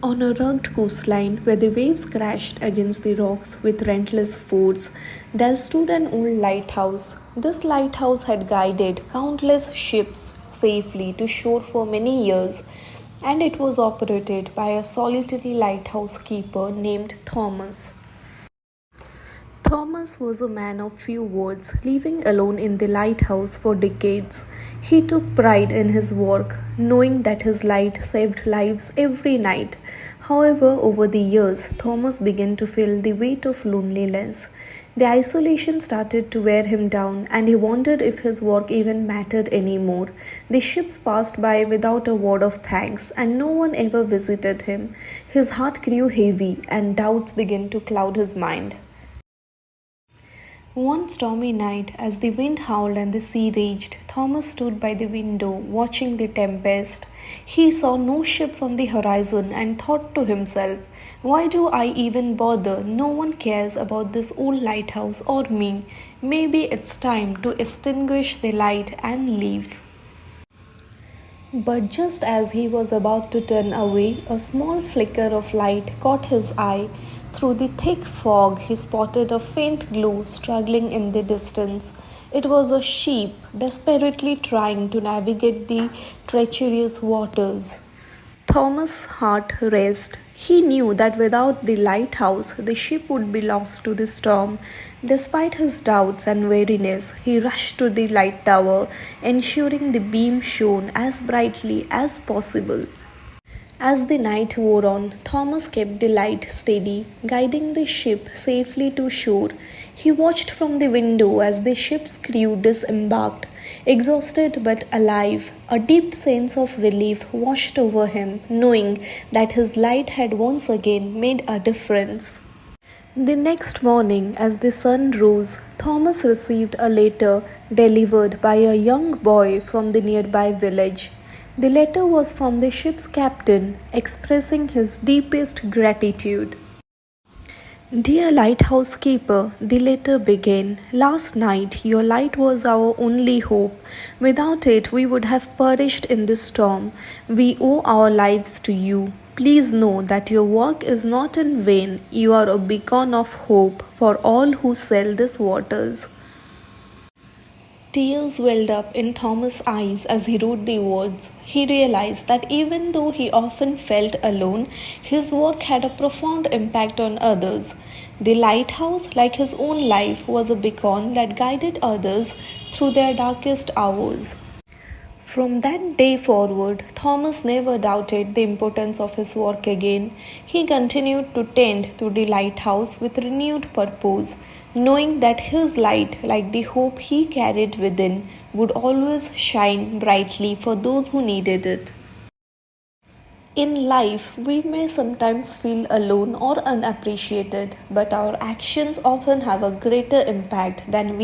On a rugged coastline where the waves crashed against the rocks with relentless force, there stood an old lighthouse. This lighthouse had guided countless ships safely to shore for many years, and it was operated by a solitary lighthouse keeper named Thomas. Thomas was a man of few words, living alone in the lighthouse for decades. He took pride in his work, knowing that his light saved lives every night. However, over the years, Thomas began to feel the weight of loneliness. The isolation started to wear him down, and he wondered if his work even mattered anymore. The ships passed by without a word of thanks, and no one ever visited him. His heart grew heavy, and doubts began to cloud his mind. One stormy night, as the wind howled and the sea raged, Thomas stood by the window watching the tempest. He saw no ships on the horizon and thought to himself, "Why do I even bother? No one cares about this old lighthouse or me. Maybe it's time to extinguish the light and leave." But just as he was about to turn away, a small flicker of light caught his eye. Through the thick fog, he spotted a faint glow struggling in the distance. It was a ship desperately trying to navigate the treacherous waters. Thomas' heart raced. He knew that without the lighthouse, the ship would be lost to the storm. Despite his doubts and weariness, he rushed to the light tower, ensuring the beam shone as brightly as possible. As the night wore on, Thomas kept the light steady, guiding the ship safely to shore. He watched from the window as the ship's crew disembarked, exhausted but alive. A deep sense of relief washed over him, knowing that his light had once again made a difference. The next morning, as the sun rose, Thomas received a letter delivered by a young boy from the nearby village. The letter was from the ship's captain, expressing his deepest gratitude. "Dear lighthouse keeper," the letter began, "last night your light was our only hope. Without it, we would have perished in the storm. We owe our lives to you. Please know that your work is not in vain. You are a beacon of hope for all who sail these waters." Tears welled up in Thomas' eyes as he wrote the words. He realized that even though he often felt alone, his work had a profound impact on others. The lighthouse, like his own life, was a beacon that guided others through their darkest hours. From that day forward, Thomas never doubted the importance of his work again. He continued to tend to the lighthouse with renewed purpose, knowing that his light, like the hope he carried within, would always shine brightly for those who needed it. In life, we may sometimes feel alone or unappreciated, but our actions often have a greater impact than we